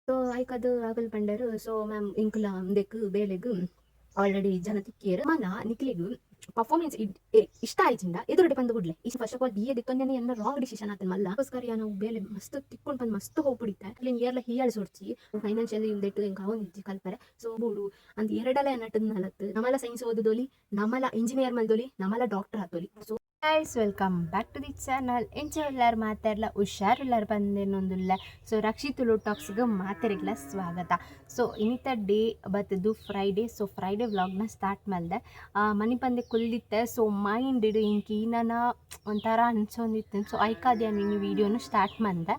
So ಐಕದು ಆಗಲ್ ಪಂಡರು so ma'am ಇಂಕುಲ ದೆಕ್ ಬೇಲೆಗ್ already ಜನ ತಿಕ್ಕಿಯರು ಮನ ನಿಕ್ಲಿಗ್ ಪರ್ಫಾರ್ಮೆನ್ಸ್ ಇಷ್ಟ ಆಯ್ಚಿಂದ ಎದುರುಡೆ ಬಂದು ಬಿಡ್ಲೆ ಈ ಫಸ್ಟ್ ಆಫ್ ಆಲ್ ಬಿಎ ದಿತ್ತೊಂದನೆ ಎನ್ನ ರಾಂಗ್ ಡಿಸಿಷನ್ ಆತನ ಮಲ್ಲ ಅದಕ್ಕೋಸ್ಕರ ನಾವು ಬೇಲೆ ಮಸ್ತ್ ತಿಕ್ಕೊಂಡು ಬಂದು ಮಸ್ತ್ ಹೋಗ್ಬಿಡಿತ್ತೆ ಅಲ್ಲಿ ಏರ್ಲ ಹಿಯಾಳಿ ಸೋಡ್ಚಿ ಫೈನಾನ್ಷಿಯಲಿ ಇಂದೆಟ್ಟು ಹೆಂಗೆ ಅವನ್ ಇಜ್ಜಿ ಕಲ್ಪರೆ ಸೊ ಮೂಡು ಅಂತ ಎರಡಲ್ಲ ನಟದ್ ನಲತ್ತು ನಮ್ಮಲ್ಲ ಸೈನ್ಸ್ ಓದೋಲಿ ನಮ್ಮಲ್ಲ ಇಂಜಿನಿಯರ್ ಮಲ್ದೋಲಿ ನಮ್ಮಲ್ಲ ಡಾಕ್ಟರ್ ಆತೋಲಿ so guys welcome back to the channel ಎಂಚೆಲ್ಲರು ಮಾತಾಡಲ ಹುಷಾರಿಲ್ಲರು ಬಂದೇನೊಂದಿಲ್ಲ ಸೊ ರಕ್ಷಿತುಲು ಟಾಕ್ಸ್ಗೆ ಮಾತಾರಿಗ್ಲ ಸ್ವಾಗತ. ಸೊ ಇನ್ನಿತ ಡೇ ಬತ್ತದು ಫ್ರೈಡೇ. ಸೊ ಫ್ರೈಡೇ ವ್ಲಾಗ್ನ ಸ್ಟಾರ್ಟ್ ಮಾಡಿದೆ. ಮನೆ ಬಂದೆ ಕುಲ್ದಿತ್ತೆ. ಸೊ ಮೈಂಡ್ ಇಂಕಿ ನಾನು ಒಂಥರ ಅನ್ಸೊಂದಿತ್ತು. ಸೊ ಐಕಾದ್ಯ ನೀನು ವೀಡಿಯೋನು ಸ್ಟಾರ್ಟ್ ಮಾಡಿದೆ.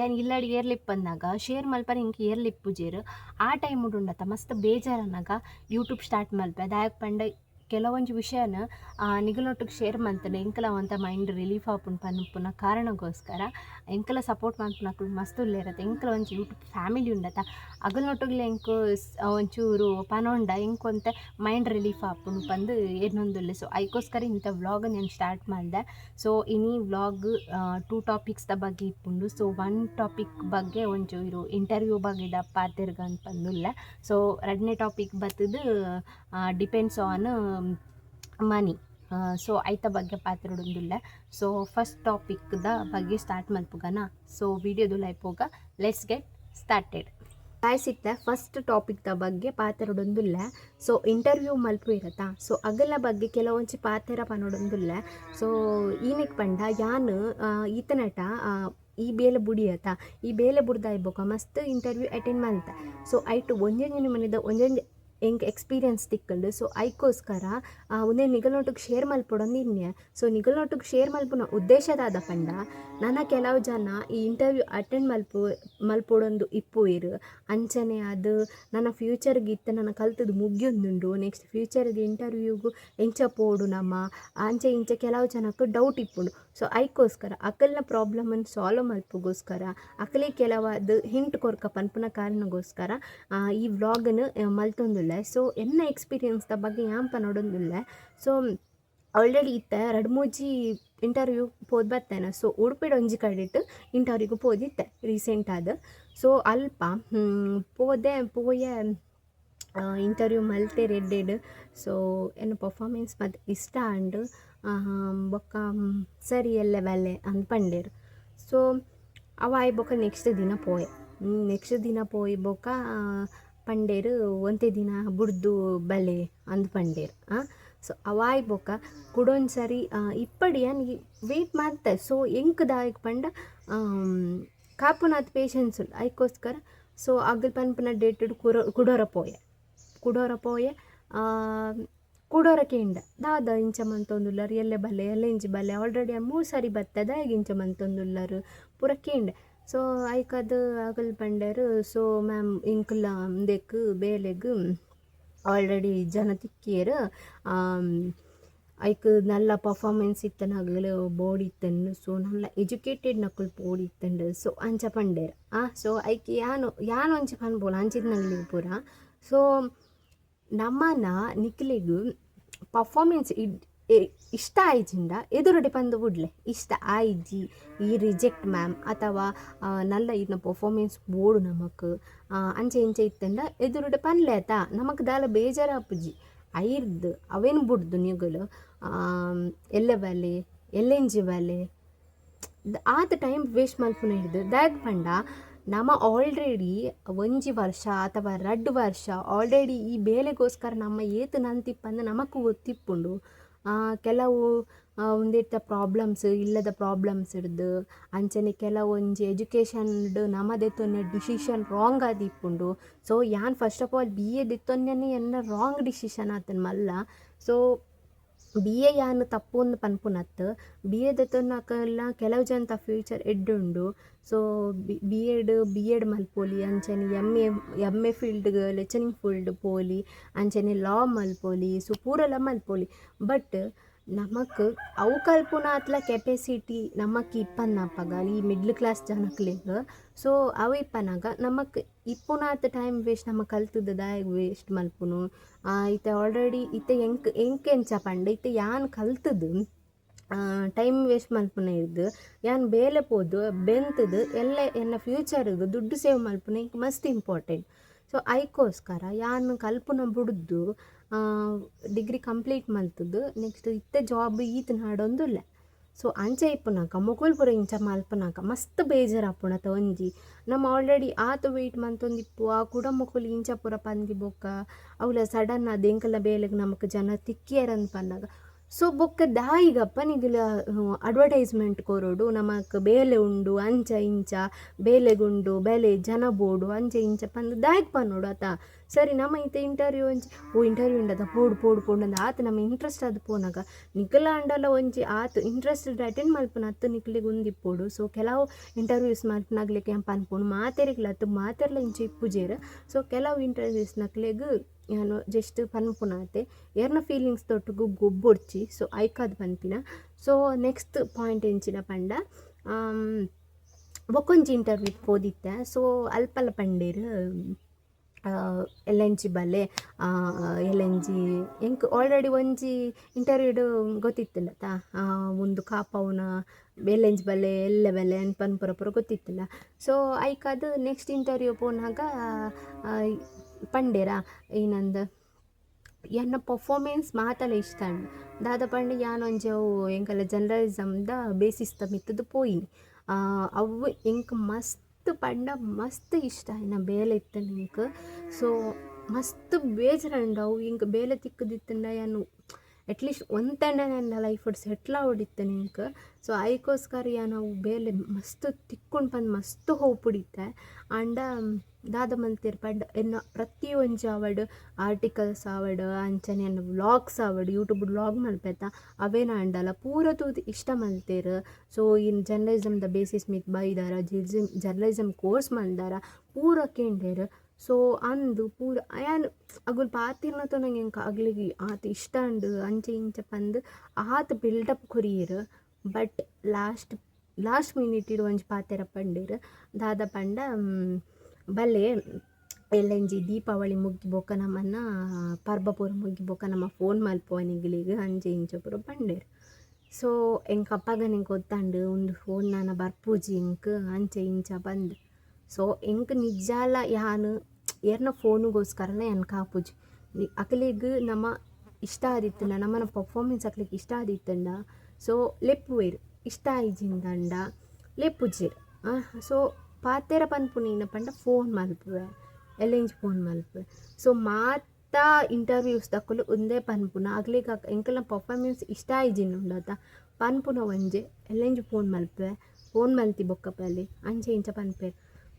ಏನು ಇಲ್ಲಡಿ ಏರ್ಲಿಪ್ ಬಂದಾಗ ಶೇರ್ ಮಲ್ಪರೆ ಇಂಕ ಏರ್ಲಿಪ್ ಪೂಜೇರು ಆ ಟೈಮ್ ಉಂಡತ್ತ ಮಸ್ತ್ ಬೇಜಾರನ್ನಾಗ ಯೂಟ್ಯೂಬ್ ಸ್ಟಾರ್ಟ್ ಮಲ್ಪೆ ದಾಯಕ್ ಪಂಡ ಕೆಲವೊಂದು ವಿಷಯನ ನಿಗಲೊಟ್ಟಿಗೆ ಶೇರ್ ಮಾಡ್ತಾನೆ ಎಂಕಲ ಅಂತ ಮೈಂಡ್ ರಿಲೀಫ್ ಆಪುನ್ ಪನ್ಪುನ ಕಾರಣಕ್ಕೋಸ್ಕರ ಎಂಕಲ ಸಪೋರ್ಟ್ ಮಾಡ್ಪುನಕ್ಲು ಮಸ್ತ್ ಇರತ್ತೆ. ಎಂಕಲ ಒಂಚು ಯೂಟ್ಯೂಬ್ ಫ್ಯಾಮಿಲಿ ಉಂಡತ್ತ ಅಗಲ್ನೊಟ್ಟಿಗೆ ಎಂಕು ಒಂಚೂರು ಪನೊಂಡ ಎಂಕೊಂತ ಮೈಂಡ್ ರಿಲೀಫ್ ಆಪುನ್ ಪಂದು ಏನೊಂದುಲ್ಲೆ. ಸೊ ಅದಕ್ಕೋಸ್ಕರ ಇಂಥ ವ್ಲಾಗ್ ನಾನು ಸ್ಟಾರ್ಟ್ ಮಾಡಿದೆ. ಸೊ ಇನಿ ವ್ಲಾಗ್ 2 ಟಾಪಿಕ್ಸ್ದ ಬಗ್ಗೆ ಇಪ್ಪುಂಡು. ಸೊ 1 ಟಾಪಿಕ್ ಬಗ್ಗೆ ಒಂಚೂರು ಇಂಟರ್ವ್ಯೂ ಬಗ್ಗೆ ಪಾತಿರ್ಗ ಅಂತ ಬಂದುಲ್ಲೆ. ಸೊ 2ನೇ ಟಾಪಿಕ್ ಬತ್ತದು ಡಿಪೆಂಡ್ಸ್ ಆನ್ ಮನಿ. ಸೊ ಐತ ಬಗ್ಗೆ ಪಾತ್ರೋಡೊಂದುಲ್ಲೆ. ಸೊ ಫಸ್ಟ್ ಟಾಪಿಕ್ದ ಬಗ್ಗೆ ಸ್ಟಾರ್ಟ್ ಮಲ್ಪುಗನ. ಸೊ ವಿಡಿಯೋದು ಲೈಪೋಗ ಲೆಟ್ಸ್ ಗೆಟ್ ಸ್ಟಾರ್ಟೆಡ್. ಕಾಯ್ಸಿತ್ತೆ ಫಸ್ಟ್ ಟಾಪಿಕ್ದ ಬಗ್ಗೆ ಪಾತೆರೊಡೊಂದುಲ್ಲ. ಸೊ ಇಂಟರ್ವ್ಯೂ ಮಲ್ಪು ಇರತ್ತಾ. ಸೊ ಅಗಲ ಬಗ್ಗೆ ಕೆಲವೊಂಚಿ ಪಾತೆರ ಪನೊಡೊಂದುಲ್ಲ. ಸೊ ಈನೆಕ್ ಪಂಡ ಯಾನು ಈತನಟ ಈ ಬೇಲೆ ಬುಡಿಯತ್ತ ಈ ಬೇಲೆ ಬುಡ್ದ ಇಬ್ಬೊಕ ಮಸ್ತ್ ಇಂಟರ್ವ್ಯೂ ಅಟೆಂಡ್ ಮಾಡ್ತೆ. ಸೊ ಐಟು ಒಂಜೊಂಜಿ ಮನೆದ ಒಂಜೊಂದು ಎಂಗೆ ಎಕ್ಸ್ಪೀರಿಯನ್ಸ್ ತಿಕ್ಕಂಡು. ಸೊ ಐಕೋಸ್ಕರ ಒಂದೇ ನಿಗಲ್ನೊಟ್ಟಿಗೆ ಶೇರ್ ಮಲ್ಪೊಡೊಂದು ಇನ್ನೆ. ಸೊ ನಿಗಲ್ನೊಟ್ಟಿಗೆ ಶೇರ್ ಮಲ್ಪುನ ಉದ್ದೇಶದಾದ ಪಂಡ ನನ್ನ ಕೆಲವು ಜನ ಈ ಇಂಟರ್ವ್ಯೂ ಅಟೆಂಡ್ ಮಲ್ಪೊಡೊಂದು ಇಪ್ಪು ಇರು ಅಂಚನೆ ಅದು ನನ್ನ ಫ್ಯೂಚರ್ಗೆ ಇತ್ತು ನನ್ನ ಕಲ್ತದ್ದು ಮುಗಿಯೊಂದುಂಡು. ನೆಕ್ಸ್ಟ್ ಫ್ಯೂಚರ್ಗೆ ಇಂಟರ್ವ್ಯೂಗೂ ಎಂಚ ಪೋಡು ನಮ್ಮ ಅಂಚೆ ಇಂಚೆ ಕೆಲವು ಜನಕ್ಕೆ ಡೌಟ್ ಇಪ್ಪುಂಡು. ಸೊ ಐಕೋಸ್ಕರ ಅಕಲ್ನ ಪ್ರಾಬ್ಲಮನ್ನು ಸಾಲ್ವ್ ಮಲ್ಪಗೋಸ್ಕರ ಅಕಲೇ ಕೆಲವಾದ ಹಿಂಟ್ ಕೊರ್ಕ ಪನ್ಪುನ ಕಾರಣಗೋಸ್ಕರ ಈ ವ್ಲಾಗನ್ನು ಮಲ್ತೊಂದುಲ್ಲ. ಸೊ ಎನ್ನ ಎಕ್ಸ್ಪೀರಿಯನ್ಸ್ದ ಬಗ್ಗೆ ಯಾಂಪ ನೋಡೊಂದುಲ್ಲ. ಸೊ ಆಲ್ರೆಡಿ ಇತ್ತ 2-3 ಇಂಟರ್ವ್ಯೂ ಪೋದು ಬರ್ತೇನೆ. ಸೊ ಉಡುಪಿಡ ಒಂಜಿ ಕಡೆಟ್ ಇಂಟರ್ವ್ಯೂಗೂ ಪೋದಿತ್ತೆ ರೀಸೆಂಟ್ ಆದ. ಸೊ ಅಲ್ಪ ಪೋಯೆ ಇಂಟರ್ವ್ಯೂ ಮಲ್ತೆ ರೆಡ್ಡೆಡ್. ಸೊ ಏನು ಪರ್ಫಾರ್ಮೆನ್ಸ್ ಮತ್ತು ಇಷ್ಟ ಅಂಡು ಬೊಕ್ಕ ಸರಿ ಎಲ್ಲ ಬಲ್ಲೆ ಅಂದ್ ಪಂಡೇರು. ಸೊ ಅವ ಆಯ್ ಬೊಕ್ಕ ನೆಕ್ಸ್ಟ್ ದಿನ ಪೋಯ್ ಬೊಕ್ಕ ಪಂಡೇರು ಒಂತೆ ದಿನ ಬುಡ್ದು ಬಲೆ ಅಂದ್ ಪಂಡೇರು. ಸೊ ಅವಾಯ್ ಬೊಕ್ಕ ಕುಡೊಂದು ಸರಿ ಇಪ್ಪಡಿ ನನಗೆ ವೆಯ್ಟ್ ಮಾಡ್ತಾರೆ. ಸೊ ಎಂಕ್ ದಾಯಕ್ ಪಂಡ ಕಾಪುನಾತ್ ಪೇಷನ್ಸ್ ಉಂಡು ಅದಕ್ಕೋಸ್ಕರ. ಸೊ ಅಗಲ್ ಪನ್ಪುನ ಡೇಟೆಡ್ ಕುಡೋರ ಪೋಯೆ ಕುಡೋರ ಕೇಂಡ ದಾದ ಇಂಚ ಮಂತೊಂದುಲ್ಲರು ಎಲ್ಲೆ ಬಲ್ಲೆ ಎಲ್ಲ ಇಂಚಿ ಬಲ್ಲೆ ಆಲ್ರೆಡಿ 3 ಸರಿ ಬರ್ತದ ಈಗ ಇಂಚ ಮಂತೊಂದುಲ್ಲರು ಪೂರ ಕೇಂಡೆ. ಸೊ ಐಕದು ಆಗಲ್ ಪಂಡರು. ಸೊ ಮ್ಯಾಮ್ ಇಂಕುಲ ದೆಕ್ ಬೇಲೆಗ್ ಆಲ್ರೆಡಿ ಜನ ತಿಕ್ಕಿಯರು ಐಕ್ നല്ല ಪರ್ಫಾರ್ಮೆನ್ಸ್ ಇತ್ತನಾಗಲು ಬೋಡಿ ಇತ್ತಂಡು. ಸೊ നല്ല ಎಜುಕೇಟೆಡ್ ನಕುಲು ಬೋಡಿ ಇತ್ತಂಡು. ಸೊ ಅಂಚ ಪಂಡೇರು ಸೊ ಐಕ್ ಯಾನು ಒಂಚ ಪನ್ಬೋಲು ಅಂಚಿದ ನಗಲಿಗೆ ಪೂರ. ಸೊ ನಮ್ಮನ ನಿಕ್ಲಿಗೂ ಪರ್ಫಾರ್ಮೆನ್ಸ್ ಇಷ್ಟ ಆಯ್ಜಿಂದ ಎದುರುಡೆ ಪಂದು ಬಿಡ್ಲೆ ಇಷ್ಟ ಆಯ್ಜಿ ಈ ರಿಜೆಕ್ಟ್ ಮ್ಯಾಮ್ ಅಥವಾ ನಲ್ಲ ಇನ್ನ ಪರ್ಫಾರ್ಮೆನ್ಸ್ ಬೋಡು ನಮಕ್ ಅಂಚೆ ಇಂಚೆ ಇತ್ತಂಡ ಎದುರುಡೆ ಪನ್ಲೆ ಆತ ನಮಕ್ ದಾಲ ಬೇಜಾರ ಅಪ್ಪುಜಿ ಐರ್ದು ಅವೇನು ಬಿಡ್ದು ನಿಗಲು ಎಲ್ಲೆ ಬಲೆ ಎಲ್ಲೆಂಜಿ ಬಲೆ ಆತ ಟೈಮ್ ವೇಸ್ಟ್ ಮಲ್ಪುನ ಹಿಡ್ದು ದಾಗ್ ಪಂಡ ನಮ್ಮ ಆಲ್ರೆಡಿ 1 ವರ್ಷ ಅಥವಾ 2 ವರ್ಷ ಆಲ್ರೆಡಿ ಈ ಬೇಲೆಗೋಸ್ಕರ ನಮ್ಮ ಏತು ನಂತಿಪ್ಪಂದು ನಮಗೂ ಗೊತ್ತಿಪ್ಪುಂಡು. ಕೆಲವು ಒಂದಿಟ್ಟ ಪ್ರಾಬ್ಲಮ್ಸ್ ಇಲ್ಲದ ಪ್ರಾಬ್ಲಮ್ಸ್ ಇಡ್ದು ಅಂಚನೆ ಕೆಲವೊಂಜಿ ಎಜುಕೇಷನ್ಡ್ ನಮ್ಮದೆತ್ತೊಂದು ಡಿಸಿಷನ್ ರಾಂಗ್ ಆದಿಪ್ಪುಂಡು. ಸೊ ಯಾನ್ ಫಸ್ಟ್ ಆಫ್ ಆಲ್ BA ದೆತ್ತೊಂದನೆ ಎನ್ನ ರಾಂಗ್ ಡಿಸಿಷನ್ ಆತನ ಮಲ್ಲ. ಸೊ BA ಯಾನು ತಪ್ಪು ಒಂದು ಪನ್ಪುನತ್ತು BA ದೆತ್ತೊನ್ನಕಲ್ಲ ಕೆಲವು ಜನತ ಫ್ಯೂಚರ್ ಎಡ್ಡುಂಡು. ಸೊ ಬಿ ಎಡ್ ಮಲ್ಪೊಲಿ ಅಂಚನೆ MA ಫೀಲ್ಡ್ಗೆ ಲೆಕ್ಚರಿಂಗ್ ಫೀಲ್ಡ್ ಪೋಲಿ ಅಂಚನೆ ಲಾ ಮಲ್ಪೊಲಿ. ಸೊ ಪೂರಲ ಮಲ್ಪೊಲಿ ಬಟ್ ನಮಕ್ ಅವು ಕಲ್ಪುನ ಅತ್ಲ ಕೆಪಾಸಿಟಿ ನಮಕ್ ಇಪ್ಪನ್ನಪ್ಪಗ ಈ ಮಿಡ್ಲ್ ಕ್ಲಾಸ್ ಜನಕ್ಲೆಗ್. ಸೊ ಅವು ಇಪ್ಪನಾಗ ನಮಕ್ ಇಪ್ಪುನಾತ್ ಟೈಮ್ ವೇಸ್ಟ್ ನಮ್ಮ ಕಲ್ತದ ದಾಯಗ್ ವೇಸ್ಟ್ ಮಲ್ಪುನು. ಇತ್ತೆ ಆಲ್ರೆಡಿ ಇತ್ತೆ ಎಂಕ್ ಎಂಚ ಪಂಡ ಇತ್ತೆ ಯಾನ್ ಕಲ್ತದು ಟೈಮ್ ವೇಸ್ಟ್ ಮಲ್ಪುನ ಇದ್ದು ಯಾನ್ ಬೇಲೆ ಪೋದು ಬೆಂತದು ಎಲ್ಲ ಎನ್ನ ಫ್ಯೂಚರ್ಗೆ ದುಡ್ಡು ಸೇವ್ ಮಲ್ಪುನ ಇಂಕ್ ಮಸ್ತ್ ಇಂಪಾರ್ಟೆಂಟ್. ಸೊ ಐಕೋಸ್ಕರ ಯಾನ್ ಕಲ್ಪುನ ಬುಡ್ದು ಡಿಗ್ರಿ ಕಂಪ್ಲೀಟ್ ಮಲ್ತದು ನೆಕ್ಸ್ಟ್ ಇತ್ತೆ ಜಾಬ್ ಈತ್ ನಾಡೊಂದುಲ್ಲ. ಸೊ ಅಂಚೆ ಇಪ್ಪುನಾಕ ಮೊಕುಲ್ ಪೂರ ಇಂಚ ಮಲ್ಪುನಾಕ ಮಸ್ತ್ ಬೇಜಾರು ಆಪುಣತ ಒಂಜಿ ನಮ್ಮ ಆಲ್ರೆಡಿ ಆತು ವೆಯ್ಟ್ ಮಂತೊಂದಿಪ್ಪು ಆ ಕೂಡ ಮೊಕುಲು ಇಂಚ ಪೂರ ಪಂದಿ ಬೊಕ್ಕ ಅವಳ ಸಡನ್ ಅದು ಎಂಕಲ್ಲ ಬೇಲೆಗ್ ನಮಕ್ ಜನ ತಿಕ್ಕಿಯರಂತ ಪಂದಾಗ ಸೊ ಬೊಕ್ಕ ದಾಯಿಗಪ್ಪ ನಿಗಲ ಅಡ್ವರ್ಟೈಸ್ಮೆಂಟ್ ಕೊರೋಡು ನಮಕ್ ಬೇಲೆ ಉಂಡು ಅಂಚ ಇಂಚ ಬೇಲೆಗುಂಡು ಬೇಲೆ ಜನ ಬೋಡು ಅಂಚ ಇಂಚ ಪಂದು ದಾಯಿಗೆ ಪನ್ನೋಡು ಆತ ಸರಿ ನಮ್ಮ ಇಂತ ಇಂಟರ್ವ್ಯೂ ಒಂಜಿ ಇಂಟರ್ವ್ಯೂ ಉಂಡದ ಪೋಡು ಪೋಡು ಪೋಡು ಅಂದ ಆತ ನಮ್ಮ ಇಂಟ್ರೆಸ್ಟ್ ಅದು ಪೋನಾಗ ನಿಖಲ ಅಂಡಲ ಒಂಜಿ ಆತು ಇಂಟ್ರೆಸ್ಟೆಡ್ ಅಟೆಂಡ್ ಮಲ್ಪನ ಅತ್ತು ನಿಖಲಿಗೆ ಉಂದಿಪ್ಪೋಡು. ಸೊ ಕೆಲವು ಇಂಟರ್ವ್ಯೂಸ್ ಮಲ್ಪನಾಗ್ಲಿಕ್ಕೆ ಏನು ಪನ್ಪುಂಡು ಮಾತೆರಿಗ್ಲತ್ತು ಮಾತೆರ್ಲ ಇಂಚ ಇಪ್ಪುಜೇರು. ಸೊ ಕೆಲವು ಇಂಟರ್ವ್ಯೂಸ್ ನಕ್ಲೆಗ್ ನಾನು ಜಸ್ಟ್ ಪನ್ಪುನಾತೆ ಎರ್ನ ಫೀಲಿಂಗ್ಸ್ ತೊಟ್ಟುಗು ಗೊಬ್ಬೊಡ್ಚಿ. ಸೊ ಐಕಾದ್ ಪನ್ಪಿನ. ಸೊ ನೆಕ್ಸ್ಟ್ ಪಾಯಿಂಟ್ ಎಂಚಿನ ಪಂಡ ಬೊಕೊಂಜಿ ಇಂಟರ್ವ್ಯೂ ಪೋದಿತ್ತೆ. ಸೊ ಅಲ್ಪಲ ಪಂಡೇರು ಎಲ್ ಎನ್ ಜಿ ಬಲ್ಲೆ ಎಲ್ ಎನ್ ಜಿ ಎಂಕ್ ಆಲ್ರೆಡಿ ಒಂಜಿ ಇಂಟರ್ವ್ಯೂಡು ಗೊತ್ತಿತ್ತಿಲ್ಲ ತಾ ಒಂದು ಕಾಪವನ ಎಲ್ ಎನ್ ಜಿ ಬಲ್ಲೆ ಎಲ್ಲ ಬೆಲೆ ಅನ್ಪನ್ ಪುರ ಗೊತ್ತಿತ್ತಿಲ್ಲ. ಸೊ ಐಕಾದು ನೆಕ್ಸ್ಟ್ ಇಂಟರ್ವ್ಯೂ ಪೋನಾಗ ಪಂಡೇರ ಏನಂದ ಎನ್ನ ಪರ್ಫಾರ್ಮೆನ್ಸ್ ಮಾತಲ್ಲ ಇಷ್ಟ ಅಂಡು ದಾದ ಪಂಡ ಯಾನ್ ಒಂಜವು ಎಂಕಲ್ಲ ಜರ್ನಲಿಸಮ್ದ ಬೇಸಿಸ್ ಮಿತ್ತದು ಪೋಯಿನಿ. ಅವು ಎಂಕ್ ಮಸ್ತ್ ಪಂಡ ಮಸ್ತ್ ಇಷ್ಟ ಇನ್ನ ಬೇಲೆ ಇತ್ತು ನಿಂಕ್. ಸೊ ಮಸ್ತ್ ಬೇಜಾರಂಡು ಅವು ಇಂಕ ಬೇಲೆ ತಿಕ್ಕದಿತ್ತಂಡ ಯಾನು ಅಟ್ಲೀಸ್ಟ್ ಒಂತಂಡ ನನ್ನ ಲೈಫ್ ಸೆಟ್ಲ ಹೊಡಿತ್ತೆ ನಿಂಕ್. ಸೊ ಐಕೋಸ್ಕರ ನಾವು ಬೇಲೆ ಮಸ್ತ್ ತಿಕ್ಕೊಂಡು ಬಂದು ಮಸ್ತ್ ಹೋಗ್ಬಿಡಿತ್ತೆ ಅಂಡ ದಾದ ಮಲ್ತಿರ್ ಪಂಡ ಎನ್ನ ಪ್ರತಿ ಒಂಜಿ ಆವಡ್ ಆರ್ಟಿಕಲ್ಸ್ ಆವಡ್ ಅಂಚನೆ ಎನ್ನ ವ್ಲಾಗ್ಸ್ ಆವಡ್ ಯೂಟ್ಯೂಬ್ ವ್ಲಾಗ್ ಮಲ್ಪೆತ್ತ ಅವೇನ ಅಂಡಲ್ಲ ಪೂರ ತೂದು ಇಷ್ಟ ಮಲ್ತೇರು. ಸೊ ಇನ್ ಜರ್ನಲಿಸಮ್ದ ಬೇಸಿಸ್ ಮಿತ್ ಬೈದಾರ ಜರ್ನಲಿಸಮ್ ಕೋರ್ಸ್ ಮಲ್ದಾರ ಪೂರ ಕೇಂಡೇರು. ಸೊ ಅಂದು ಪೂರ ಯಾನ್ ಅಗುಲ್ ಪಾತಿರ್ನತ ನಂಗೆ ಎಂಕ ಅಗ್ಲಿಗೆ ಆತ ಇಷ್ಟ ಅಂಡು ಅಂಚೆ ಇಂಚ ಪಂದು ಆತ ಬಿಲ್ಡಪ್ ಕೊರಿಯರು. ಬಟ್ ಲಾಸ್ಟ್ ಮಿನಿಟ್ ಇಡು ಒಂಜಿ ಪಾತೆರ ಪಂಡೇರು ದಾದ ಪಂಡ ಬಲ್ಲೆ ಎಲ್ ಎನ್ ಜಿ ದೀಪಾವಳಿ ಮುಗ್ಗಿ ಬೊಕ್ಕ ನಮ್ಮನ್ನ ಪರ್ಬ ಪೂರ ಮುಗ್ಗಿ ಬೊಕ್ಕ ನಮ್ಮ ಫೋನ್ ಮಲ್ಪವನಿಗಳಿಗೆ ಅಂಚೆ ಇಂಚ ಪೂರ ಪಂಡೇರು. ಸೊ ಎಂಕ ಅಪ್ಪಗ ನಿಂಗೆ ಗೊತ್ತಂಡು ಒಂದು ಫೋನ್ ನಾನು ಬರ್ಪೂಜಿ ಎಂಕ್ ಅಂಚೆ ಇಂಚ ಬಂದು. ಸೊ ಎಂಕ್ ನಿಜಾಲ ಯಾನು ಏರ್ನ ಫೋನುಗೋಸ್ಕರನೇ ಎನ್ಕ ಆಪುಜಿ ಅಕಲಿಗೆ ನಮ್ಮ ಇಷ್ಟ ಆದಿತ್ತಂಡ ನಮ್ಮನ ಪರ್ಫಾರ್ಮೆನ್ಸ್ ಅಕ್ಲಿಗೆ ಇಷ್ಟ ಆದಿತ್ತಂಡ. ಸೊ ಲೆಪ್ಪುವೇರು ಇಷ್ಟ ಆಯ್ಜಿಂದಂಡ ಲೆಪ್ಪುಜೇರು. ಸೊ ಪಾತೆರ ಪನ್ಪುನೇನ ಪಂಡ ಫೋನ್ ಮಲ್ಪುವೆ ಎಲ್ ಎನ್ ಜಿ ಫೋನ್ ಮಲ್ಪುವೆ. ಸೊ ಮಾತಾ ಇಂಟರ್ವ್ಯೂಸ್ ದಕ್ಕಲು ಒಂದೇ ಪನ್ಪುನ ಅಗ್ಲಿಗೆ ಎಂಕಲ್ಲ ಪರ್ಫಾರ್ಮೆನ್ಸ್ ಇಷ್ಟ ಆಯ್ಜಿನ ಉಂಡತ ಪನ್ಪುನ ಒಂಜೆ ಎಲ್ ಎನ್ ಜಿ ಫೋನ್ ಮಲ್ಪುವೆ ಫೋನ್ ಮಲ್ತಿ ಬೊಕ್ಕಪಲ್ಲಿ ಅಂಚೆ ಇಂಚ ಪನ್ಪೇರು.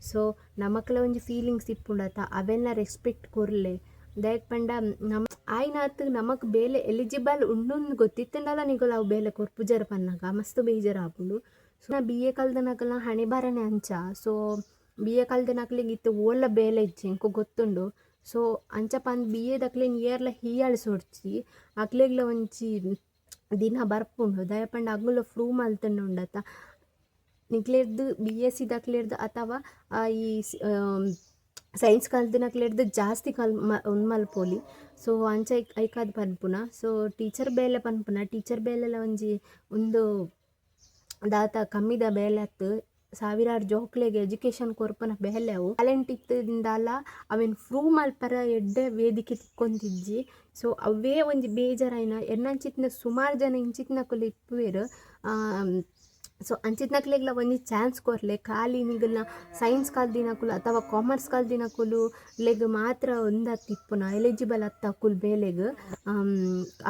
ಸೊ ನಮಕ್ಲ ಒಂಜಿ ಫೀಲಿಂಗ್ಸ್ ಇಪ್ಪುಂಡತ ಅವೆಲ್ಲ ರೆಸ್ಪೆಕ್ಟ್ ಕೊರ್ಲೆ ದಯಕ್ ಪಂಡ ನಮ್ಮ ಆಯ್ನಾತ್ ನಮಕ್ ಬೇಲೆ ಎಲಿಜಿಬಲ್ ಉಂಡುಂದು ಗೊತ್ತಿತ್ತಂಡಲ್ಲ ನಿಗೋಲ ಅವು ಬೇಲೆ ಕೊರ್ಪುಜರ ಪನ್ನಾಗ ಮಸ್ತ್ ಬೇಜಾರು ಆಪುಂಡು. ಸೊ ನಾ ಬಿ ಎ ಕಲ್ದನಕಲ್ಲ ಹಣೆ ಬಾರನೆ ಅಂಚ. ಸೊ ಬಿ ಎ ಕಲ್ದನಕ್ಲಿಗೆ ಇತ್ತು ಓಲ್ಲ ಬೇಲೆ ಇಜ್ಜಿ ಎಂಕು ಗೊತ್ತುಂಡು. ಸೊ ಅಂಚ ಪಂದ್ ಬಿ ಎದಕ್ಲೆ ನಿಯರ್ಲ ಹೀಯಾಳು ಸೋಡ್ಚಿ ಅಕ್ಲೆಗ್ಲ ಒಂಚಿ ದಿನ ಬರ್ಪುಂಡು ದಯಪಂಡ ಅಗ್ಗುಲ ಫ್ರೂ ಮಲ್ತಂಡು ಉಂಡತ ನಿಕ್ಲೇರ್ದು ಬಿ ಎಸ್ ಸಿ ದಕ್ಲೇರ್ದು ಅಥವಾ ಈ ಸೈನ್ಸ್ ಕಲ್ದಿನಕ್ಲೇರ್ದು ಜಾಸ್ತಿ ಮಲ್ಪೋಲಿ. ಸೊ ಅಂಚ ಐಕಾದ್ ಪನ್ಪುನ. ಸೊ ಟೀಚರ್ ಬೇಲೆ ಪನ್ಪುನ ಟೀಚರ್ ಬೇಲೆಲ್ಲ ಒಂಜಿ ಒಂದು ದಾತ ಕಮ್ಮಿದ ಬೇಲೆ ಅತ್ತು ಸಾವಿರಾರು ಜೋಕ್ಲೆಗೆ ಎಜುಕೇಷನ್ ಕೊರ್ಪನ ಬೇಲೆ ಅವು ಟ್ಯಾಲೆಂಟ್ ಇತ್ತದಿಂದಲ್ಲ ಅವೇನು ಫ್ರೂ ಮಲ್ಪರ ಎಡ್ಡೆ ವೇದಿಕೆ ತಿಕ್ಕೊಂತಿಜ್ಜಿ. ಸೊ ಅವೇ ಒಂಜಿ ಬೇಜಾರಾಯಿನ ಎನ್ನಂಚಿತ್ತಿನ ಸುಮಾರು ಜನ ಇಂಚಿತ್ತಿನಕುಲು ಇಪ್ಪುವೇರು. ಸೊ ಅಂಚಿತ್ನಕ್ಲೆಗ್ಲ ಒಂಜಿ ಚಾನ್ಸ್ ಕೊರ್ಲೆ ಖಾಲಿ ನಿಗಲ್ನ ಸೈನ್ಸ್ ಕಲ್ದಿನಕುಲು ಅಥವಾ ಕಾಮರ್ಸ್ ಕಲ್ದಿನಕುಲು ಲೆಗ್ ಮಾತ್ರ ಒಂದತ್ತು ಇಪ್ಪುನ ಎಲಿಜಿಬಲ್ ಅತ್ತ ಅಕುಲ್ ಬೇಲೆಗ್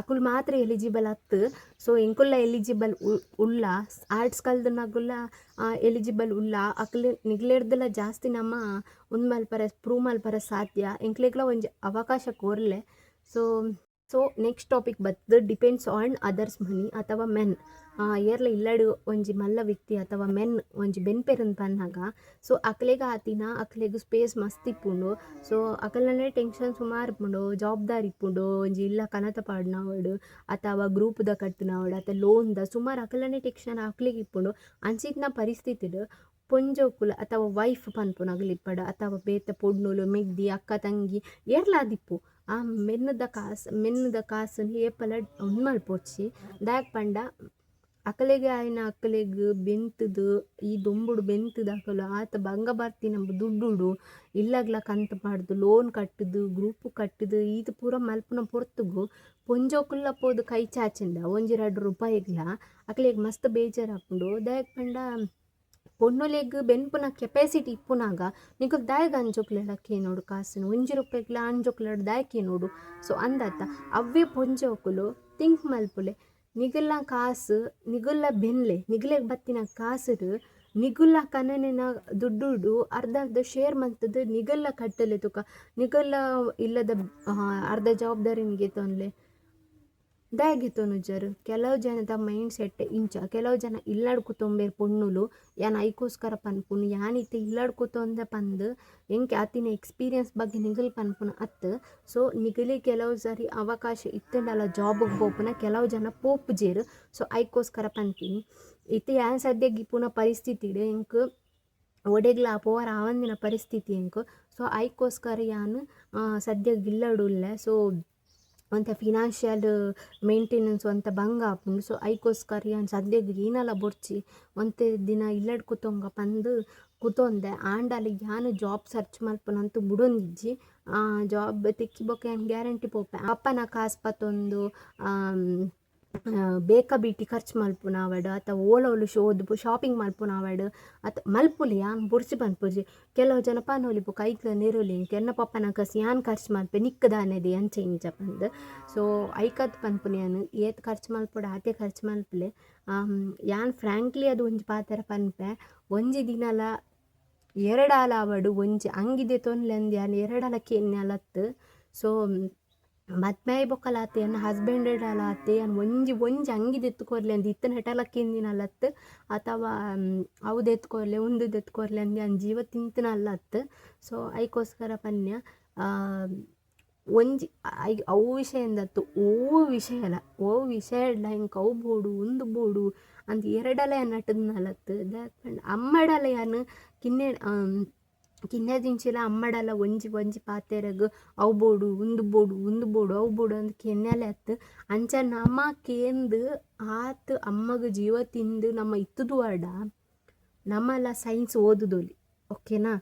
ಅಕುಲ್ ಮಾತ್ರ ಎಲಿಜಿಬಲ್ ಅತ್ತು. ಸೊ ಎಂಕುಲ್ಲ ಎಲಿಜಿಬಲ್ ಉಲ್ಲ ಆರ್ಟ್ಸ್ ಕಲ್ದನಗುಲ್ಲ ಎಲಿಜಿಬಲ್ ಉಲ್ಲ ಅಕ್ಲೆ ನಿಗ್ಲೇರ್ದೆಲ್ಲ ಜಾಸ್ತಿ ನಮ್ಮ ಒಂದು ಮಲ್ಪರ ಪ್ರೂವ್ ಮಲ್ಪರ ಸಾಧ್ಯ ಎಂಕ್ಲೆಗ್ಲ ಒಂಜಿ ಅವಕಾಶ ಕೋರ್ಲೆ. ಸೊ ನೆಕ್ಸ್ಟ್ ಟಾಪಿಕ್ ಬರ್ತದೆ ಡಿಪೆಂಡ್ಸ್ ಆನ್ ಅದರ್ಸ್ ಮನಿ ಅಥವಾ ಮೆನ್ ಏರ್ಲ ಇಲ್ಲಡು ಒಂಜಿ ಮಲ್ಲ ವ್ಯಕ್ತಿ ಅಥವಾ ಮೆನ್ ಒಂಜಿ ಬೆನ್ಪೆರನ್ ಪನ್ನಾಗ. ಸೊ ಅಕ್ಲೆಗ ಆತಿನ ಅಕ್ಲೆಗ್ ಸ್ಪೇಸ್ ಮಸ್ತ್ ಇಪ್ಪುಂಡು. ಸೊ ಅಕಲ್ನೇ ಟೆನ್ಷನ್ ಸುಮಾರು ಇಪ್ಪುಂಡು ಜವಾಬ್ದಾರಿ ಇಪ್ಪುಂಡು ಒಂಜಿ ಇಲ್ಲ ಕನತ ಪಾಡ್ನವಡು ಅಥವಾ ಗ್ರೂಪ್ದ ಕಟ್ನವಡು ಅಥವಾ ಲೋನ್ದ ಸುಮಾರು ಅಕಲ್ನೇ ಟೆನ್ಷನ್ ಅಕ್ಲೆಗ್ ಇಪ್ಪುಂಡು. ಅಂಚಿತ್ನ ಪರಿಸ್ಥಿತಿಡು ಪೊಂಜೋಕುಲ ಅಥವಾ ವೈಫ್ ಪನ್ಪುನಗ್ಲಿಪ್ಪಡ ಅಥವಾ ಬೇತ ಪೊಡ್ನುಲು ಮೆಗ್ದಿ ಅಕ್ಕ ತಂಗಿ ಏರ್ಲಾದಿಪ್ಪು ಆ ಮೆನ್ನದ ಕಾಸು ಏಪಲ ಒಂದು ಮಲ್ಪೊಚ್ಚಿ ದಾಯಕ್ ಪಂಡ ಅಕಲೆಗೆ ಆಯ್ನ ಅಕ್ಕಲೆಗ್ ಬೆಂತದು ಈ ದೊಂಬುಡು ಬೆಂತದು ಅಕಲು ಆತ ಬಂಗ ಬರ್ತಿ ನಮ್ಮ ದುಡ್ಡುಡು ಇಲ್ಲಾಗ್ಲ ಕಂತು ಮಾಡ್ದು ಲೋನ್ ಕಟ್ಟದು ಗ್ರೂಪ್ ಕಟ್ಟದು ಇದು ಪೂರ ಮಲ್ಪುನ ಪೊರ್ತುಗು ಪೊಂಜೋಕುಲ್ಲ ಪೋದು ಕೈ ಚಾಚಿಂದ ಒಂಜಿ 2 ರೂಪಾಯಿಗ್ಲ ಅಕಲೆಗ್ ಮಸ್ತ್ ಬೇಜಾರಾಪುಂಡು ದಾಯಕ್ ಪಂಡ ಪೊಣ್ಣುಲೆಗ್ ಬೆನ್ಪುನ ಕೆಪಾಸಿಟಿ ಇಪ್ಪುನಾಗ ನಿಕುಲ್ ದಾಯಗ ಅಂಜೋಕ್ಲೆಡಕ್ಕೆ ನೋಡು ಕಾಸುನು 1 ರೂಪಾಯಿಗ್ಲ ಅಂಜೋಕ್ಲೆಡ್ ದಾಯಕ್ಕೆ ನೋಡು. ಸೊ ಅಂದತ್ತ ಅವೇ ಪೊಂಜೋಕುಲು ಥಿಂಕ್ ಮಲ್ಪುಲೆ ನಿಗುಲ್ಲ ಕಾಸು ನಿಗುಲ್ಲ ಬೆನ್ಲೆ ನಿಗುಲೆಗ್ ಬತ್ತಿನ ಕಾಸುಡು ನಿಗುಲ್ಲ ಕನನಿನ ದುಡ್ಡುಡು ಅರ್ಧ ಶೇರ್ ಮಂತದ್ದು ನಿಗಲ್ಲ ಕಟ್ಟಲೆ ತುಕ ನಿಗಲ್ಲ ಇಲ್ಲದ ಅರ್ಧ ಜವಾಬ್ದಾರಿ ನಿಗೆ ತೊನ್ಲೆ ದಾಯಗಿತ್ತು ನುಜ್ಜರು. ಕೆಲವು ಜನದ ಮೈಂಡ್ ಸೆಟ್ ಇಂಚ ಕೆಲವು ಜನ ಇಲ್ಲಾಡ್ಕುತೊಂಬೇರು ಪೊಣ್ಣುಲು ಯಾನ್ ಐಕೋಸ್ಕರ ಪನ್ಪುನು ಯಾನಿತ್ತೆ ಇಲ್ಲಾಡ್ಕುತೊಂದೆ ಪಂದು ಎಂಕೆ ಆತಿನ ಎಕ್ಸ್ಪೀರಿಯನ್ಸ್ ಬಗ್ಗೆ ನಿಗಲ್ ಪನ್ಪುನ ಅತ್ತು. ಸೊ ನಿಗಲಿ ಕೆಲವು ಸರಿ ಅವಕಾಶ ಇತ್ತಂಡಲ್ಲ ಜಾಬಿಗೆ ಪೋಪುನ ಕೆಲವು ಜನ ಪೋಪುಜೇರು. ಸೊ ಐಕೋಸ್ಕರ ಪನ್ಪಿನಿ ಇತ್ತೆ ಯಾನ್ ಸದ್ಯ ಗಿಪ್ಪುನ ಪರಿಸ್ಥಿತಿ ಇದೆ ಎಂಕ್ ಒಡೆಗ್ಲ ಪೋವರ ಆವಂದಿನ ಪರಿಸ್ಥಿತಿ ಎಂಕು. ಸೊ ಐಕೋಸ್ಕರ ಯಾನು ಸದ್ಯ ಗಿಲ್ಲಡುಲ್ಲೆ. ಸೊ ಒಂಥ ಫಿನಾನ್ಷಿಯಲ್ ಮೇಂಟೆನೆನ್ಸ್ ಒಂಥ ಭಂಗ ಆಪುಂಡು. ಸೊ ಐಕೋಸ್ಕರ ಯಾನ್ ಸದ್ಯಗ್ ಏನಲ ಬೊರ್ಚಿ ಒಂತೆ ದಿನ ಇಲ್ಲಡ್ ಕುತೊಂಗ ಪಂದು ಕುತೊಂದೆ ಆಂಡಲ ಯಾನು ಜಾಬ್ ಸರ್ಚ್ ಮಲ್ಪುನಂತೂ ಬುಡೊಂದಿಜ್ಜಿ ಜಾಬ್ ತಿಕ್ಕಿಬೊಕ್ಕ ಏನು ಗ್ಯಾರಂಟಿ ಪೋಪೆ ಅಪ್ಪನ ಕಾಸು ಪತ್ತೊಂದು ಬೇಕ ಬೀಟಿ ಖರ್ಚು ಮಲ್ಪುನ ಅವಡು ಅಥವಾ ಓಲೋಲು ಶಾಪಿಂಗ್ ಮಲ್ಪುನ ಅವಡು ಅಥವಾ ಮಲ್ಪುಲಿ ಯಾನ್ ಬುರ್ಚಿ ಪನ್ಪುಜಿ. ಕೆಲವು ಜನ ಪಾನೋಲಿ ಪು ಕೈಗ್ಲ ನೆರೋಲಿ ಕೆನ್ನ ಪಪ್ಪನ ಕಸಿ ಯಾನ್ ಖರ್ಚು ಮಲ್ಪೆ ನಿಕ್ಕದಾನೆದೆ ಅಂಚೆ ಇಂಚ ಪಂದು. ಸೊ ಐಕತ್ ಪನ್ಪುನಿ ಯಾನು ಏತ್ ಖರ್ಚು ಮಲ್ಪುಡ ಆತೆ ಖರ್ಚು ಮಲ್ಪಲೆ ಯಾನ್ ಫ್ರ್ಯಾಂಕ್ಲಿ ಅದು ಒಂಜಿ ಪಾತೆರ ಪನ್ಪೆ ಒಂಜಿ ದಿನಲ 2 ಆಲ ಅವಡು ಒಂಜಿ ಅಂಗಿದೆ ತೊನ್ಲೆ ಅಂದು ಯಾನ್ 2 ಆಲ ಕೇನ್ಯಾಲತ್ತು. ಸೊ ಮದ್ಮೆ ಬೊಕ್ಕಲಾತೆ ನನ್ನ ಹಸ್ಬೆಂಡೆಡ್ ಅಲಾತೆ ಅನ್ ಒಂಜಿ ಅಂಗಿದ ಎತ್ಕೊರ್ಲೆ ಅಂದು ಇತ್ತನ ಹೆಟಲಕ್ಕಿಂದಿನಲ್ಲತ್ತು ಅಥವಾ ಅವು ಎತ್ಕೊರ್ಲೆ ಒಂದು ಎತ್ಕೊರ್ಲೆ ಅಂದು ಅನ್ ಜೀವ ತಿಂತನ ಅಲ್ಲತ್ತು. ಸೊ ಐಕೋಸ್ಕರ ಪನ್ಯ ಒಂಜಿ ಅವು ವಿಷಯ ಎಂದತ್ತು ಓ ವಿಷಯ ಇಲ್ಲ ಹಿಂಗೆ ಅವು ಬೋಡು ಒಂದು ಬೋಡು ಅಂತ 2 ಅಲೆ ನಟದ್ನಲ್ಲತ್ತು ಅಮ್ಮಡಲ್ಲ ಯಾನು ಕಿನ್ನೆ ದಿಂಚಿಲ ಅಮ್ಮಡಲ್ಲ ಒಂಜಿ ಪಾತೆರಗ್ ಅವು ಬೋಡು ಒಂದು ಬೋಡು ಅವು ಬೋಡು ಅಂತ ಕೆನ್ನೆಲೆ ಅತ್ತು ಅಂಚ ನಮ ಕೇಂದು ಆತು ಅಮ್ಮಗ ಜೀವ ತಿಂದು ನಮ್ಮ ಇತ್ತದು ಅಡ ನಮ್ಮಲ್ಲ ಸೈನ್ಸ್ ಓದುದೋಲಿ ಓಕೆನಾ.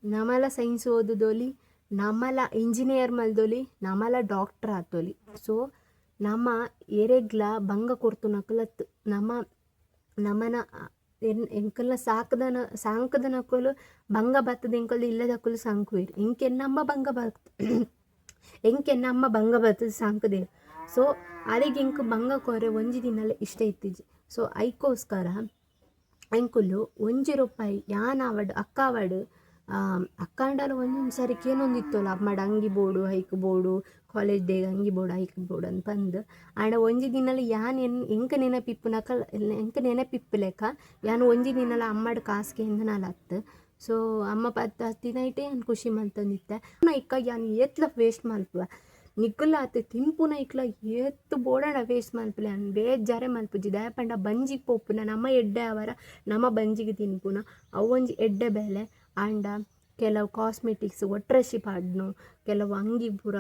ನಮ್ಮಲ್ಲ ಸೈನ್ಸ್ ಓದುದೋಲಿ ನಮ್ಮಲ್ಲ ಇಂಜಿನಿಯರ್ ಮಲ್ದೋಲಿ ನಮ್ಮಲ್ಲ ಡಾಕ್ಟರ್ ಆತೋಲಿ. ಸೊ ನಮ್ಮ ಎರೆಗ್ಲ ಭಂಗ ಕೊಡ್ತು ನಕಲತ್ತು ನಮ್ಮನ ಎಂಕಲ್ನ ಸಾಂಕದ ನಕಲು ಭಂಗ ಬರ್ತದೆ ಎಂಕಲ್ದು ಇಲ್ಲದಕ್ಕಲು ಸಾಂಕುವೇರು ಎಂಕೆನ್ನಮ್ಮ ಭಂಗ ಬರ್ತದೆ ಸಾಂಕದೇರು. ಸೊ ಅದಕ್ಕೆ ಎಂಕು ಭಂಗ ಕೊರೆ ಒಂಜಿ ದಿನಲ್ಲ ಇಷ್ಟ ಇತ್ತಿಜಿ. ಸೊ ಐಕೋಸ್ಕರ ಎಂಕುಲು 1 ರೂಪಾಯಿ ಯಾನ್ ಆವಡು ಅಕ್ಕ ಆವಡು ಅಕ್ಕಂಡಲ ಒಂದೊಂದು ಸರಿ ಕೇನೊಂದಿತ್ತಲ್ಲ ಅಮ್ಮಡ ಅಂಗಿ ಬೋಡು ಹೈಕ್ ಬೋಡು ಕಾಲೇಜ್ ಡೇಗ ಅಂಗಿ ಬೋಡು ಹೈಕ್ ಬೋಡು ಅಂತ ಬಂದು ಆಂಡ ಒಂಜಿ ದಿನಲ್ಲ ಯಾನ್ ಎಂಕ ನೆನಪಿಪ್ಪು ಎಂಕ ನೆನಪಿಪ್ಪಲೆಕ್ಕ ಯಾನು ಒಂಜಿ ದಿನಲ್ಲ ಅಮ್ಮಡ ಕಾಸ್ಗೆ ಎಂದನಲತ್ತು. ಸೊ ಅಮ್ಮ ಹತ್ತಿನೈಟೇ ಯಾನ್ ಖುಷಿ ಮಲ್ತಂದಿತ್ತೆ ಇಕ್ಕ ಯಾನ್ ಏತ್ಲ ವೇಸ್ಟ್ ಮಲ್ಪುವ ನಿಕ್ಕುಲ್ಲ ಆತು ತಿಂಪುನ ಇಕ್ಲ ಏತ್ತು ಬೋಡಣ ವೇಸ್ಟ್ ಮಲ್ಪಲೆ ಅನ್ ಬೇಜಾರೆ ಮಲ್ಪುಜಿ ದಯಪಂಡ ಬಂಜಿಗೆ ಪೋಪುನ ನಮ್ಮ ಎಡ್ಡೆ ಅವರ ನಮ್ಮ ಬಂಜಿಗೆ ತಿನ್ಪುನ ಅವು ಒಂಜಿ ಎಡ್ಡೆ ಬೆಲೆ. ಆಂಡ ಕೆಲವು ಕಾಸ್ಮೆಟಿಕ್ಸ್ ಒಟ್ರಶಿ ಪಾಡ್ನು ಕೆಲವು ಅಂಗಿ ಪೂರ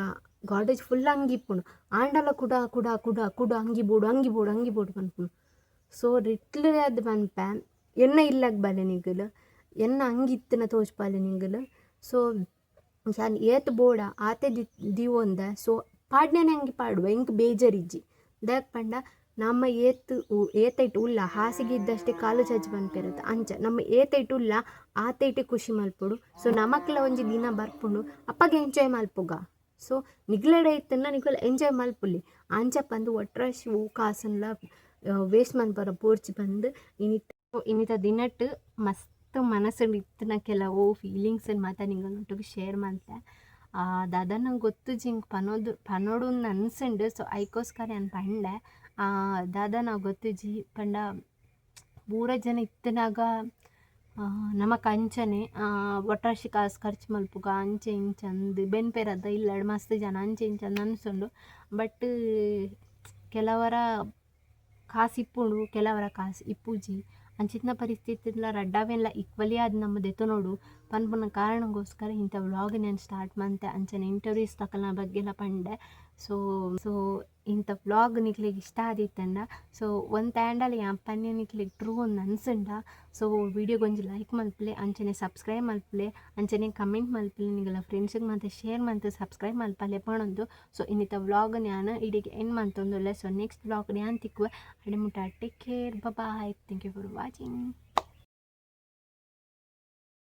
ಗಾಡೇಜ್ ಫುಲ್ ಅಂಗಿ ಇಪ್ಪುಂಡು ಆಂಡಲ ಕುಡ ಅಂಗಿ ಬೋಡು ಪನ್ಪುನು. ಸೊ ರಿಟ್ಲೇ ಅದು ಪನ್ಪೆ ಎನ್ನ ಇಲ್ಲಗ್ ಬಲೆ ನಿಗಲು ಎನ್ನ ಅಂಗಿ ಇತ್ತಿನ ತೋಚ್ಪಾಲೆ ನಿಗಲು. ಸೊ ಯಾನ್ ಏತ್ ಬೋಡ ಆತೆ ದಿವೊಂದೆ. ಸೊ ಪಾಡ್ನೇನೆ ಅಂಗಿ ಪಾಡುವ ಎಂಕ್ ಬೇಜಾರಿಜ್ಜಿ ದಯಕ್ ಪಂಡ ನಮ್ಮ ಏತೈಟು ಉಲ್ಲ ಹಾಸಿಗೆ ಇದ್ದಷ್ಟೇ ಕಾಲು ಚಾಚಿ ಪನ್ಪಿರತ್ತೆ ಅಂಚ ನಮ್ಮ ಏತೈಟು ಉಲ್ಲ ಆತೈಟೆ ಖುಷಿ ಮಲ್ಪೊಡು. ಸೊ ನಮಕ್ಲ ಒಂಜಿ ದಿನ ಬರ್ಪುಂಡು ಅಪ್ಪಗೆ ಎಂಜಾಯ್ ಮಲ್ಪುಗ. ಸೊ ನಿಗ್ಲೆಡೆ ಇತ್ತನ್ನ ನಿಗಲು ಎಂಜಾಯ್ ಮಲ್ಪುಲಿ ಅಂಚ ಪಂದು ಒಟ್ರಾಶಿ ಕಾಸನ್ಲ ವೇಸ್ಟ್ ಮನ್ಪರ ಪೋರ್ಚಿ ಬಂದು ಇನ್ನಿತ ದಿನಟ್ಟು ಮಸ್ತ್ ಮನಸ್ಸಲ್ಲಿ ಇತ್ತಿನ ಕೆಲವು ಫೀಲಿಂಗ್ಸನ್ನು ಮಾತಾ ನಿಂಗೆ ಶೇರ್ ಮಾಡ್ತೆ. ದಾದ ನಂಗೆ ಗೊತ್ತು ಜಿಂಗ್ ಪನೋಡು ಅನ್ಸಂಡು. ಸೊ ಐಕೋಸ್ಕರ ನಾನು ಪಂಡೆ ದಾದ ನಾವು ಗೊತ್ತು ಜಿ ಪಂಡ ಪೂರ ಜನ ಇತ್ತಿನಾಗ ನಮಕ್ ಅಂಚನೆ ಒಟ್ರಾಶಿ ಕಾಸು ಖರ್ಚು ಮಲ್ಪುಗ ಅಂಚೆ ಇಂಚ ಅಂದು ಬೆನ್ಪೇರದ ಇಲ್ಲ ಮಸ್ತ್ ಜನ ಅಂಚೆ ಇಂಚ ಅಂದು ಅನ್ಸೊಂಡು. ಬಟ್ ಕೆಲವರ ಕಾಸು ಇಪ್ಪುಂಡು ಕೆಲವರ ಕಾಸು ಇಪ್ಪುಜಿ ಅಂಚಿನ ಪರಿಸ್ಥಿತಿಲ ರಡ್ಡವೆಲ್ಲ ಈಕ್ವಲಿ ಆದ ನಮ್ಮದು ಎತ್ತು ನೋಡು ಪನ್ಪುನ ಕಾರಣಗೋಸ್ಕರ ಇಂಥ ವ್ಲಾಗ್ ನಾನು ಸ್ಟಾರ್ಟ್ ಮಾಡ್ತೆ ಅಂಚನೆ ಇಂಟರ್ವ್ಯೂಸ್ ತಕಲ್ನ ಬಗ್ಗೆ ಎಲ್ಲ ಪಂಡೆ. ಸೊ ಇಂಥ ವ್ಲಾಗ್ ನಿಕ್ಲಿಗೆ ಇಷ್ಟ ಆದಿತ್ತಂಡ ಸೊ ಒಂದು ಆ್ಯಂಡಲ್ ಪನ್ಯ ನಿಕ್ಲಿಗೆ ಟ್ರೂ ಒಂದು ಅನ್ಸಂಡ. ಸೊ ವಿಡಿಯೋಗೆ ಒಂಜಿ ಲೈಕ್ ಮಲ್ಪಲೆ, ಅಂಚನೆ ಸಬ್ಸ್ಕ್ರೈಬ್ ಮಲ್ಪಲೆ, ಅಂಚನೆ ಕಮೆಂಟ್ ಮಲ್ಪಲೆ, ನಿಂಗೆಲ್ಲ ಫ್ರೆಂಡ್ಸಿಗೆ ಮತ್ತು ಶೇರ್ ಮತ್ತು ಸಬ್ಸ್ಕ್ರೈಬ್ ಮಲ್ಪಲೆ ಪಣೊಂದು. ಸೊ ಇನ್ನಿತ ವ್ಲಾಗ್ ನಾನು ಇಡಿಗೆ ಎಂಡ್ ಮಂತೊಂದುಲ್ಲೆ. ಸೊ ನೆಕ್ಸ್ಟ್ ವ್ಲಾಗ್ ನಾನು ತಿಕ್ಕುವೆ. ಅಡೆ ಮುಟ್ಟ take care, bye, thank you for watching.